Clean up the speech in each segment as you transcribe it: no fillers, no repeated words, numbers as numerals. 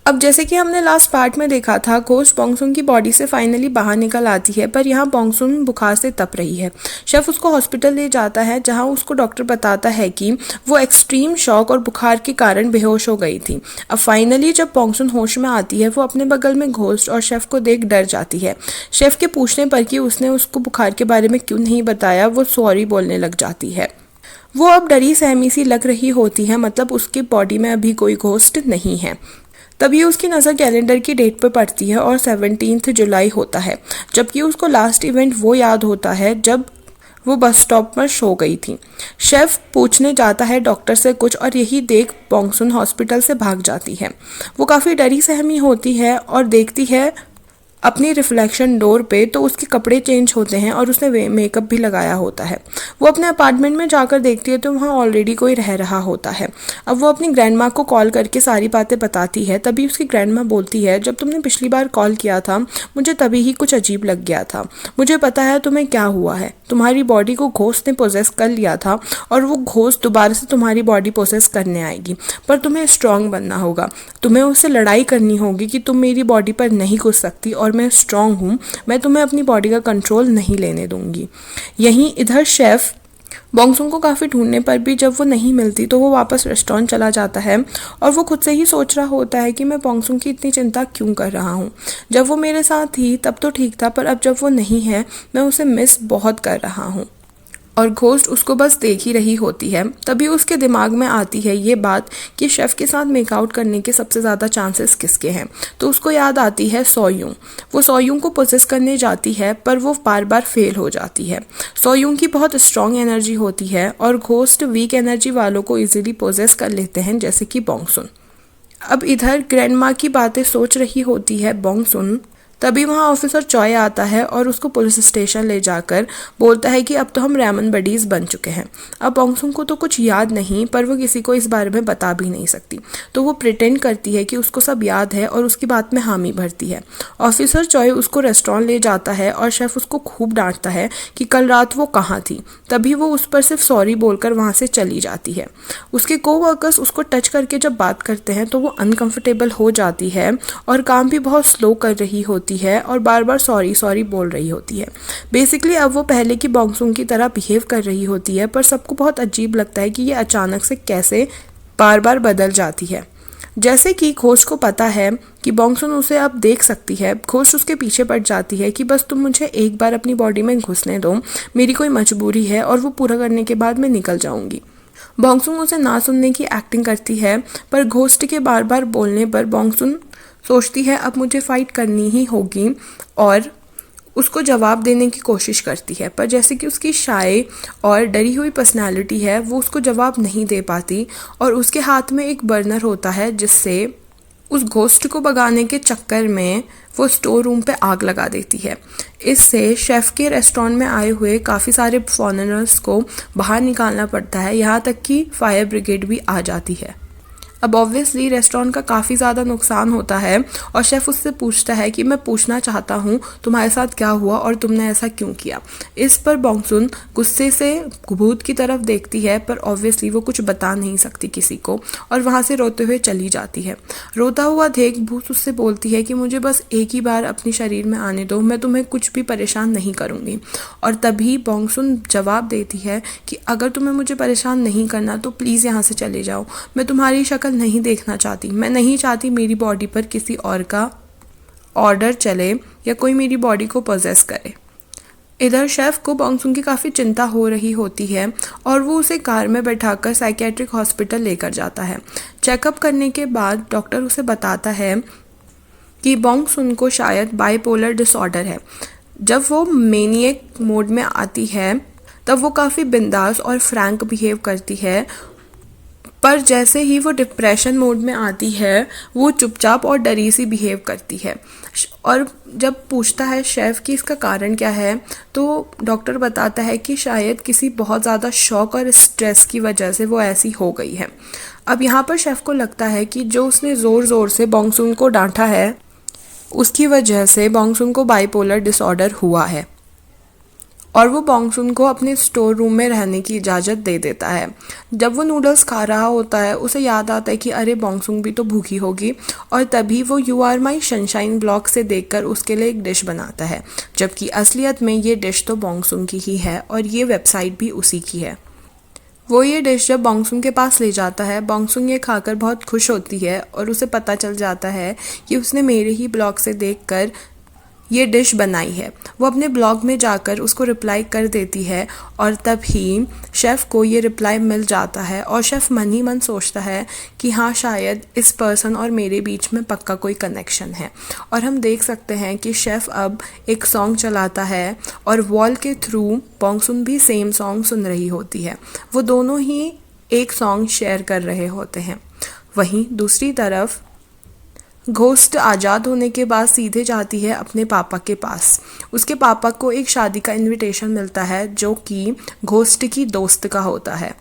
अब जैसे कि हमने लास्ट पार्ट में देखा था, घोस्ट बोंगसुन की बॉडी से फाइनली बाहर निकल आती है, पर यहाँ बोंगसुन बुखार से तप रही है। शेफ उसको हॉस्पिटल ले जाता है, जहाँ उसको डॉक्टर बताता है कि वो एक्सट्रीम शॉक और बुखार के कारण बेहोश हो गई थी। अब फाइनली जब बोंगसुन होश में आती है, वो अपने बगल में घोस्ट और शेफ को देख डर जाती है। शेफ के पूछने पर कि उसने उसको बुखार के बारे में क्यों नहीं बताया, वो सॉरी बोलने लग जाती है। वो अब डरी सहमी सी लग रही होती है, मतलब उसकी बॉडी में अभी कोई घोस्ट नहीं है। तभी उसकी नज़र कैलेंडर की डेट पर पड़ती है और 17 जुलाई होता है, जबकि उसको लास्ट इवेंट वो याद होता है जब वो बस स्टॉप पर सो गई थी। शेफ पूछने जाता है डॉक्टर से कुछ, और यही देख बोंगसुन हॉस्पिटल से भाग जाती है। वो काफ़ी डरी सहमी होती है और देखती है अपनी रिफ्लेक्शन डोर पे, तो उसके कपड़े चेंज होते हैं और उसने मेकअप भी लगाया होता है। वो अपने अपार्टमेंट में जाकर देखती है तो वहाँ ऑलरेडी कोई रह रहा होता है। अब वो अपनी ग्रैंडमा को कॉल करके सारी बातें बताती है। तभी उसकी ग्रैंडमा बोलती है, जब तुमने पिछली बार कॉल किया था मुझे तभी ही कुछ अजीब लग गया था। मुझे पता है तुम्हें क्या हुआ है। तुम्हारी बॉडी को घोस्ट ने पोजेस कर लिया था और वो घोस्ट दोबारा से तुम्हारी बॉडी पोजेस करने आएगी, पर तुम्हें स्ट्रांग बनना होगा। तुम्हें उससे लड़ाई करनी होगी कि तुम मेरी बॉडी पर नहीं घुस सकती और मैं स्ट्रांग हूँ, मैं तुम्हें अपनी बॉडी का कंट्रोल नहीं लेने दूंगी। यहीं इधर शेफ बोंगसुन को काफ़ी ढूंढने पर भी जब वो नहीं मिलती तो वो वापस रेस्टोरेंट चला जाता है और वो खुद से ही सोच रहा होता है कि मैं बोंगसुन की इतनी चिंता क्यों कर रहा हूँ। जब वो मेरे साथ थी तब तो ठीक था, पर अब जब वो नहीं है मैं उसे मिस बहुत कर रहा हूँ। और घोस्ट उसको बस देख ही रही होती है। तभी उसके दिमाग में आती है ये बात कि शेफ के साथ मेकआउट करने के सबसे ज़्यादा चांसेस किसके हैं। तो उसको याद आती है सोयूं। वो सोयूं को पोजेस करने जाती है, पर वो बार बार फेल हो जाती है। सोयूं की बहुत स्ट्रॉन्ग एनर्जी होती है और घोस्ट वीक एनर्जी वालों को इजीली पोजेस कर लेते हैं, जैसे कि बोंगसुन। अब इधर ग्रैंडमा की बातें सोच रही होती है बोंगसुन। तभी वहाँ ऑफिसर चॉय आता है और उसको पुलिस स्टेशन ले जाकर बोलता है कि अब तो हम रैमन बडीज बन चुके हैं। अब बोंगसुन को तो कुछ याद नहीं, पर वो किसी को इस बारे में बता भी नहीं सकती, तो वो प्रिटेंड करती है कि उसको सब याद है और उसकी बात में हामी भरती है। ऑफिसर चॉय उसको रेस्टोरेंट ले जाता है और शेफ उसको खूब डांटता है कि कल रात वो कहाँ थी। तभी वो उस पर सिर्फ सॉरी बोलकर वहाँ से चली जाती है। उसके कोवर्कर्स उसको टच करके जब बात करते हैं तो वो अनकंफर्टेबल हो जाती है और काम भी बहुत स्लो कर रही होती है और बार बार सॉरी सॉरी बोल रही होती है। बेसिकली अब वो पहले की बोंगसुन की तरह बिहेव कर रही होती है, पर सबको बहुत अजीब लगता है कि ये अचानक से कैसे बार बार बदल जाती है। जैसे कि घोस्ट को पता है कि बोंगसुन उसे अब देख सकती है, घोस्ट उसके पीछे पड़ जाती है कि बस तुम मुझे एक बार अपनी बॉडी में घुसने दो, मेरी कोई मजबूरी है और वो पूरा करने के बाद मैं निकल जाऊंगी। बोंगसुन उसे ना सुनने की एक्टिंग करती है, पर घोस्ट के बार बार बोलने पर बोंगसुन सोचती है अब मुझे फाइट करनी ही होगी और उसको जवाब देने की कोशिश करती है। पर जैसे कि उसकी शाय और डरी हुई पर्सनालिटी है, वो उसको जवाब नहीं दे पाती और उसके हाथ में एक बर्नर होता है, जिससे उस घोस्ट को भगाने के चक्कर में वो स्टोर रूम पे आग लगा देती है। इससे शेफ के रेस्टोरेंट में आए हुए काफ़ी सारे फॉरेनर्स को बाहर निकालना पड़ता है, यहाँ तक कि फायर ब्रिगेड भी आ जाती है। अब ऑब्वियसली रेस्टोरेंट का काफ़ी ज़्यादा नुकसान होता है और शेफ़ उससे पूछता है कि मैं पूछना चाहता हूँ तुम्हारे साथ क्या हुआ और तुमने ऐसा क्यों किया। इस पर बोंगसुन गुस्से से भूत की तरफ देखती है, पर ऑब्वियसली वो कुछ बता नहीं सकती किसी को और वहाँ से रोते हुए चली जाती है। रोता हुआ देख भूत उससे बोलती है कि मुझे बस एक ही बार अपने शरीर में आने दो, मैं तुम्हें कुछ भी परेशान नहीं करूँगी। और तभी बोंगसुन जवाब देती है कि अगर तुम्हें मुझे परेशान नहीं करना तो प्लीज़ यहाँ से चले जाओ, मैं तुम्हारी शक्ल नहीं देखना चाहती। मैं नहीं चाहती मेरी बॉडी पर किसी और का ऑर्डर चले या कोई मेरी बॉडी को पोजेस करे। इधर शेफ को बोंगसुन की काफ़ी चिंता हो रही होती है और वो उसे कार में बैठाकर साइकेट्रिक हॉस्पिटल लेकर जाता है। चेकअप करने के बाद डॉक्टर उसे बताता है कि बोंगसुन को शायद बाइपोलर डिसऑर्डर है। जब वो मेनियक मोड में आती है तब वो काफ़ी बिंदास और फ्रैंक बिहेव करती है, पर जैसे ही वो डिप्रेशन मोड में आती है वो चुपचाप और डरी सी बिहेव करती है। और जब पूछता है शेफ़ कि इसका कारण क्या है, तो डॉक्टर बताता है कि शायद किसी बहुत ज़्यादा शॉक और स्ट्रेस की वजह से वो ऐसी हो गई है। अब यहाँ पर शेफ़ को लगता है कि जो उसने ज़ोर ज़ोर से बोंगसुन को डांटा है उसकी वजह से बोंगसुन को बाइपोलर डिसऑर्डर हुआ है। और वो बॉन्गसुन को अपने स्टोर रूम में रहने की इजाज़त दे देता है। जब वो नूडल्स खा रहा होता है उसे याद आता है कि अरे बॉन्गसुन भी तो भूखी होगी, और तभी वो you are my sunshine blog से देखकर उसके लिए एक डिश बनाता है, जबकि असलियत में ये डिश तो बॉन्गसुन की ही है और ये वेबसाइट भी उसी की है। वो ये डिश जब बॉन्गसुन के पास ले जाता है, बॉन्गसुन ये खाकर बहुत खुश होती है और उसे पता चल जाता है कि उसने मेरे ही ब्लॉग से देखकर ये डिश बनाई है। वो अपने ब्लॉग में जाकर उसको रिप्लाई कर देती है और तभी शेफ़ को ये रिप्लाई मिल जाता है और शेफ़ मन ही मन सोचता है कि हाँ, शायद इस पर्सन और मेरे बीच में पक्का कोई कनेक्शन है। और हम देख सकते हैं कि शेफ़ अब एक सॉन्ग चलाता है और वॉल के थ्रू बॉन्गसुन भी सेम सॉन्ग सुन रही होती है। वो दोनों ही एक सॉन्ग शेयर कर रहे होते हैं। वहीं दूसरी तरफ घोस्ट आज़ाद होने के बाद सीधे जाती है अपने पापा के पास। उसके पापा को एक शादी का इनविटेशन मिलता है जो कि घोस्ट की दोस्त का होता है।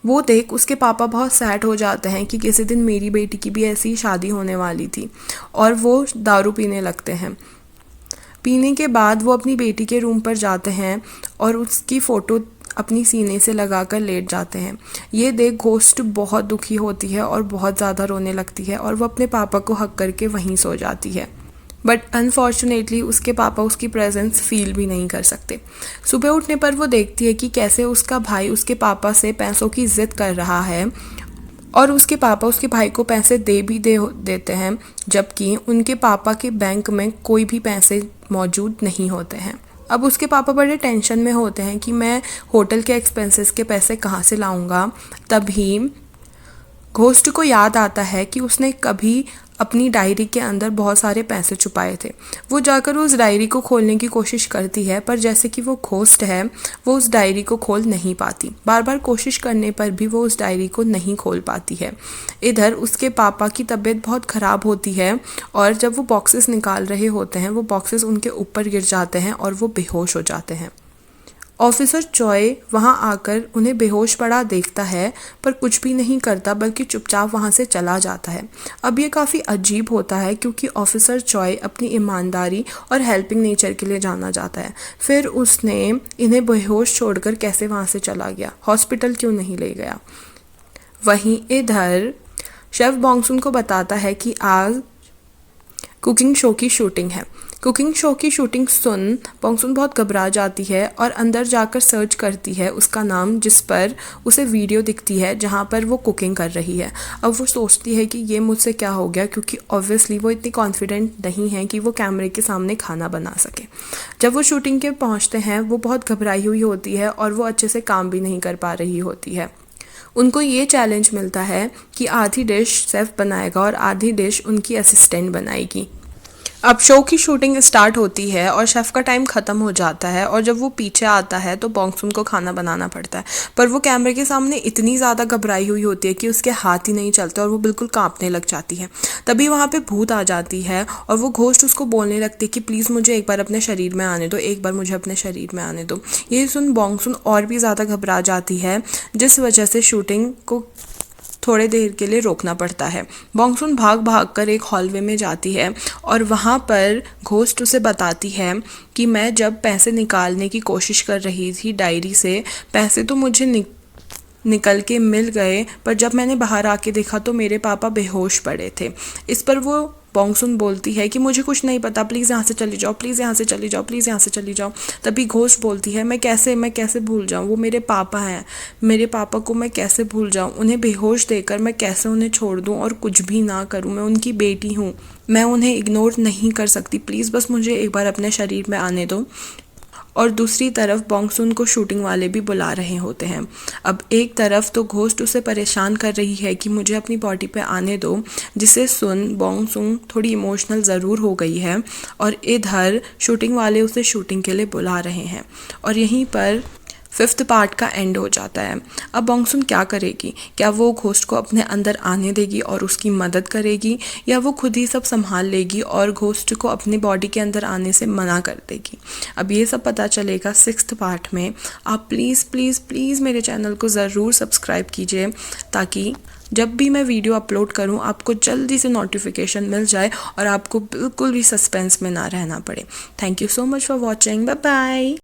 वो देख उसके पापा बहुत सैड हो जाते हैं कि किसी दिन मेरी बेटी की भी ऐसी शादी होने वाली थी, और वो दारू पीने लगते हैं। पीने के बाद वो अपनी बेटी के रूम पर जाते हैं और उसकी फ़ोटो अपनी सीने से लगाकर लेट जाते हैं। ये देख घोस्ट बहुत दुखी होती है और बहुत ज़्यादा रोने लगती है और वो अपने पापा को हक करके वहीं सो जाती है। बट अनफॉर्चुनेटली उसके पापा उसकी प्रेजेंस फील भी नहीं कर सकते। सुबह उठने पर वो देखती है कि कैसे उसका भाई उसके पापा से पैसों की ज़िद कर रहा है और उसके पापा उसके भाई को पैसे देते हैं, जबकि उनके पापा के बैंक में कोई भी पैसे मौजूद नहीं होते हैं। अब उसके पापा बड़े टेंशन में होते हैं कि मैं होटल के एक्सपेंसेस के पैसे कहाँ से लाऊंगा। तभी घोस्ट को याद आता है कि उसने कभी अपनी डायरी के अंदर बहुत सारे पैसे छुपाए थे। वो जाकर उस डायरी को खोलने की कोशिश करती है, पर जैसे कि वो घोस्ट है वो उस डायरी को खोल नहीं पाती। बार बार कोशिश करने पर भी वो उस डायरी को नहीं खोल पाती है। इधर उसके पापा की तबीयत बहुत ख़राब होती है और जब वो बॉक्सेस निकाल रहे होते हैं वो बॉक्सेस उनके ऊपर गिर जाते हैं और वो बेहोश हो जाते हैं। ऑफिसर चॉय वहां आकर उन्हें बेहोश पड़ा देखता है, पर कुछ भी नहीं करता बल्कि चुपचाप वहां से चला जाता है। अब ये काफ़ी अजीब होता है क्योंकि ऑफिसर चॉय अपनी ईमानदारी और हेल्पिंग नेचर के लिए जाना जाता है। फिर उसने इन्हें बेहोश छोड़कर कैसे वहां से चला गया, हॉस्पिटल क्यों नहीं ले गया। वहीं इधर शेफ बॉन्गसुन को बताता है कि आज कुकिंग शो की शूटिंग है। कुकिंग शो की शूटिंग सुन बॉन्गसुन बहुत घबरा जाती है और अंदर जाकर सर्च करती है उसका नाम, जिस पर उसे वीडियो दिखती है जहां पर वो कुकिंग कर रही है। अब वो सोचती है कि ये मुझसे क्या हो गया, क्योंकि ऑब्वियसली वो इतनी कॉन्फिडेंट नहीं है कि वो कैमरे के सामने खाना बना सके। जब वो शूटिंग के पहुँचते हैं वो बहुत घबराई हुई होती है और वो अच्छे से काम भी नहीं कर पा रही होती है। उनको ये चैलेंज मिलता है कि आधी डिश शेफ बनाएगा और आधी डिश उनकी असिस्टेंट बनाएगी। अब शो की शूटिंग स्टार्ट होती है और शेफ़ का टाइम ख़त्म हो जाता है और जब वो पीछे आता है तो बॉन्गसुन को खाना बनाना पड़ता है, पर वो कैमरे के सामने इतनी ज़्यादा घबराई हुई होती है कि उसके हाथ ही नहीं चलते और वो बिल्कुल कांपने लग जाती है। तभी वहाँ पे भूत आ जाती है और वो घोस्ट उसको बोलने लगती है कि प्लीज़ मुझे एक बार अपने शरीर में आने दो, एक बार मुझे अपने शरीर में आने दो। ये सुन बॉन्गसुन और भी ज़्यादा घबरा जाती है, जिस वजह से शूटिंग को थोड़े देर के लिए रोकना पड़ता है। बॉन्गसुन भाग भाग कर एक हॉलवे में जाती है और वहाँ पर घोस्ट उसे बताती है कि मैं जब पैसे निकालने की कोशिश कर रही थी डायरी से, पैसे तो मुझे निकल के मिल गए, पर जब मैंने बाहर आके देखा तो मेरे पापा बेहोश पड़े थे। इस पर वो बॉन्गसुन बोलती है कि मुझे कुछ नहीं पता, प्लीज़ यहाँ से चली जाओ, प्लीज़ यहाँ से चली जाओ, प्लीज़ यहाँ से चली जाओ। तभी घोस्ट बोलती है मैं कैसे भूल जाऊँ, वो मेरे पापा हैं, मेरे पापा को मैं कैसे भूल जाऊँ, उन्हें बेहोश देकर मैं कैसे उन्हें छोड़ दूँ और कुछ भी ना करूँ, मैं उनकी बेटी हूँ, मैं उन्हें इग्नोर नहीं कर सकती, प्लीज़ बस मुझे एक बार अपने शरीर में आने दो। और दूसरी तरफ बॉन्गसुन को शूटिंग वाले भी बुला रहे होते हैं। अब एक तरफ तो घोस्ट उसे परेशान कर रही है कि मुझे अपनी बॉडी पे आने दो, जिसे सुन बॉन्गसुन थोड़ी इमोशनल ज़रूर हो गई है और इधर शूटिंग वाले उसे शूटिंग के लिए बुला रहे हैं और यहीं पर 5th पार्ट का एंड हो जाता है। अब बॉन्गसुन क्या करेगी? क्या वो घोस्ट को अपने अंदर आने देगी और उसकी मदद करेगी, या वो खुद ही सब संभाल लेगी और घोस्ट को अपनी बॉडी के अंदर आने से मना कर देगी? अब ये सब पता चलेगा 6th पार्ट में। आप प्लीज़ प्लीज़ प्लीज़ मेरे चैनल को ज़रूर सब्सक्राइब कीजिए ताकि जब भी मैं वीडियो अपलोड करूं आपको जल्दी से नोटिफिकेशन मिल जाए और आपको बिल्कुल भी सस्पेंस में ना रहना पड़े। Thank you so much for watching. Bye bye.